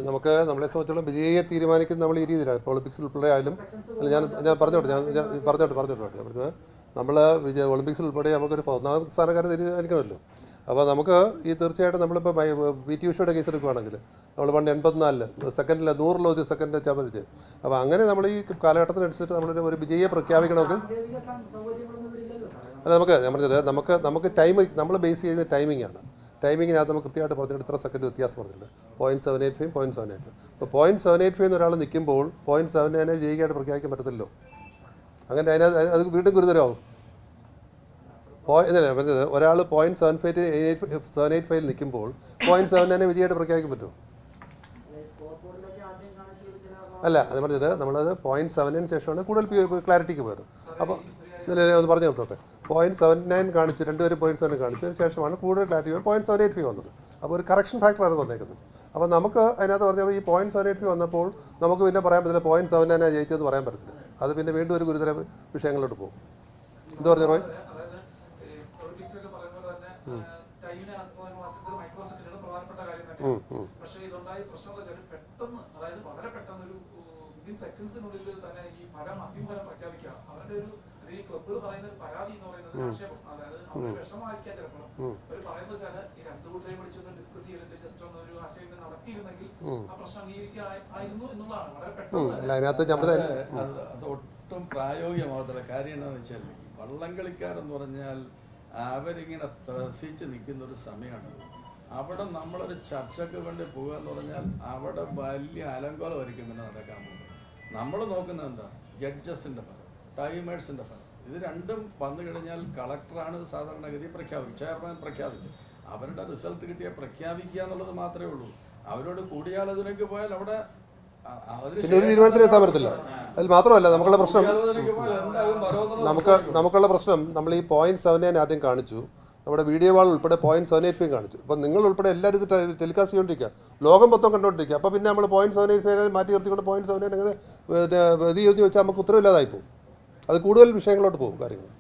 നമുക്ക് നമ്മളെ സംബന്ധിച്ചോളം വിജയിയെ തീരുമാനിക്കുന്ന നമ്മൾ ഈ രീതിയിലാണ്. ഇപ്പോൾ ഒളിമ്പിക്സിൽ ഉൾപ്പെടെ ആയാലും ഞാൻ പറഞ്ഞോട്ടെ പറഞ്ഞത് നമ്മൾ ഒളിമ്പിക്സിൽ ഉൾപ്പെടെ നമുക്കൊരു ഒന്നാം സ്ഥാനക്കാരെ തീരുമാനിക്കണമല്ലോ. അപ്പോൾ നമുക്ക് ഈ തീർച്ചയായിട്ടും നമ്മളിപ്പോൾ PT ഉഷയുടെ കേസ് എടുക്കുകയാണെങ്കിൽ നമ്മൾ പണ്ട് 84 സെക്കൻഡിൽ 100 സെക്കൻഡ് ചാമ്പ്യൻ. അപ്പോൾ അങ്ങനെ നമ്മൾ ഈ കാലഘട്ടത്തിനനുസരിച്ച് നമ്മളൊരു വിജയിയെ പ്രഖ്യാപിക്കണമെങ്കിൽ അല്ല ഞാൻ പറഞ്ഞത് നമുക്ക് ടൈം നമ്മൾ ബേസ് ചെയ്യുന്ന ടൈമിംഗാണ്. ടൈമിങ്ങിനകത്ത് നമുക്ക് കൃത്യമായിട്ട് പറഞ്ഞിട്ട് ഇത്ര സെക്കൻഡ് വ്യത്യാസം പറഞ്ഞിട്ടുണ്ട്. 0.785 0.78. അപ്പോൾ 0.785 എന്നൊരാൾ നിൽക്കുമ്പോൾ 0.79 വിജയിക്കായിട്ട് പ്രഖ്യാപിക്കാൻ പറ്റത്തില്ലല്ലോ. അങ്ങനെ അത് വീണ്ടും ഗുരുതരമാവും. എന്നല്ല പറഞ്ഞത്, ഒരാൾ 0.785 നിൽക്കുമ്പോൾ 0.79 വിജയമായിട്ട് പ്രഖ്യാപിക്കാൻ പറ്റുമോ? അല്ല, അത് പറഞ്ഞത് നമ്മളത് 0.7 ശേഷമാണ് കൂടുതൽ ക്ലാരിറ്റിക്ക് പോയത്. അപ്പോൾ ഒന്ന് പറഞ്ഞു നിർത്തോട്ടെ. 0.79 കാണിച്ചു, രണ്ടുപേരും 0.7 കാണിച്ചു, അതിന് ശേഷമാണ് കൂടുതൽ ക്ലാരിറ്റി 0.785 വന്നത്. അപ്പോൾ ഒരു കറക്ഷൻ ഫാക്ടറാണ് വന്നേക്കുന്നത്. അപ്പോൾ നമുക്ക് അതിനകത്ത് പറഞ്ഞപ്പോൾ ഈ 0.785 വന്നപ്പോൾ നമുക്ക് പിന്നെ പറയാൻ പറ്റില്ല 0.79 ജയിച്ചതെന്ന് പറയാൻ പറ്റത്തില്ല. അത് പിന്നെ വീണ്ടും ഒരു ഗുരുതര വിഷയങ്ങളിലോട്ട് പോകും. എന്ത് പറഞ്ഞു റോയ്? അതൊട്ടും പ്രായോഗികമാകത്തില്ല. കാര്യം എന്താണെന്ന് വെച്ചാൽ വള്ളംകളിക്കാരെന്ന് പറഞ്ഞാൽ അവരിങ്ങനെ ത്രസിച്ച് നിൽക്കുന്ന ഒരു സമയമാണ്. അവിടെ നമ്മളൊരു ചർച്ചയ്ക്ക് വേണ്ടി പോകുക എന്ന് പറഞ്ഞാൽ അവിടെ വലിയ അലങ്കോലമായിരിക്കും പിന്നെ നടക്കാൻ പോകുന്നത്. നമ്മൾ നോക്കുന്നത് എന്താ? ജഡ്ജസിൻ്റെ ഫലം, ടൈമേഴ്സിൻ്റെ ഫലം. ഇത് രണ്ടും വന്നു കഴിഞ്ഞാൽ കളക്ടറാണ് സാധാരണഗതി പ്രഖ്യാപിക്കും, ചെയർമാൻ പ്രഖ്യാപിക്കും. അവരുടെ റിസൾട്ട് കിട്ടിയാൽ പ്രഖ്യാപിക്കുക എന്നുള്ളത് മാത്രമേ ഉള്ളൂ. അവരോട് കൂടിയാലോചനയ്ക്ക് പോയാൽ അവിടെ പിന്നെ ഒരു തീരുമാനത്തിൽ എത്താൻ പറ്റത്തില്ല. അതിൽ മാത്രമല്ല നമുക്കുള്ള പ്രശ്നം നമുക്കുള്ള പ്രശ്നം നമ്മൾ ഈ 0.79 ആദ്യം കാണിച്ചു, നമ്മുടെ വീഡിയോ വാൾ ഉൾപ്പെടെ 0.785 കാണിച്ചു. അപ്പം നിങ്ങൾ ഉൾപ്പെടെ എല്ലാവരും ഇത് ടെലികാസ്റ്റ് ചെയ്തുകൊണ്ടിരിക്കുക, ലോകം മൊത്തം കണ്ടുകൊണ്ടിരിക്കുക. അപ്പോൾ പിന്നെ നമ്മൾ 0.785 മാറ്റി നിർത്തിക്കൊണ്ട് 0.79 അങ്ങനെ ഇത് ചെയ്തെന്ന് ചോദിച്ചാൽ നമുക്ക് ഉത്തരവില്ലാതായി പോകും. അത് കൂടുതൽ വിഷയങ്ങളോട്ട് പോകും കാര്യങ്ങൾ.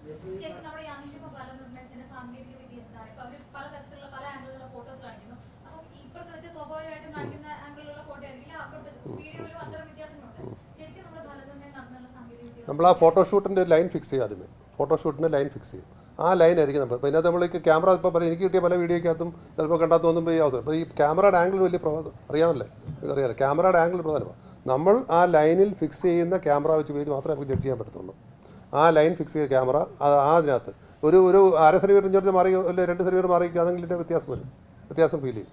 നമ്മൾ ആ ഫോട്ടോഷൂട്ടിൻ്റെ ലൈൻ ഫിക്സ് ചെയ്യുക. ആദ്യമേ ഫോട്ടോഷൂട്ടിൻ്റെ ലൈൻ ഫിക്സ് ചെയ്യും. ആ ലൈൻ ആയിരിക്കും നമ്മൾ. അപ്പോൾ ഇതിനകത്ത് നമ്മൾ ക്യാമറ ഇപ്പോൾ പറയാം, എനിക്ക് കിട്ടിയ പല വീഡിയോയ്ക്കകത്തും ചിലപ്പോൾ കണ്ടാൽ തോന്നുമ്പോൾ ഈ അവസരം. അപ്പോൾ ഈ ക്യാമറയുടെ ആംഗിൾ വലിയ അറിയാമല്ലേ, അറിയാമല്ലോ, ക്യാമറയുടെ ആംഗിൾ പ്രധാനമാണ്. നമ്മൾ ആ ലൈനിൽ ഫിക്സ് ചെയ്യുന്ന ക്യാമറ വെച്ച് ഉപയോഗിച്ച് മാത്രമേ നമുക്ക് ജഡ്ജ് ചെയ്യാൻ പറ്റത്തുള്ളൂ. ആ ലൈൻ ഫിക്സ് ചെയ്ത ക്യാമറ അതിനകത്ത് ഒരു 1/2 സെൻറ്റിമീറ്റർ മാറി, അല്ലെ 2 സെൻറ്റിമീറ്റർ മാറിയിരിക്കുകയാണെങ്കിൽ ഇതിൻ്റെ വ്യത്യാസം ഫീൽ ചെയ്യും.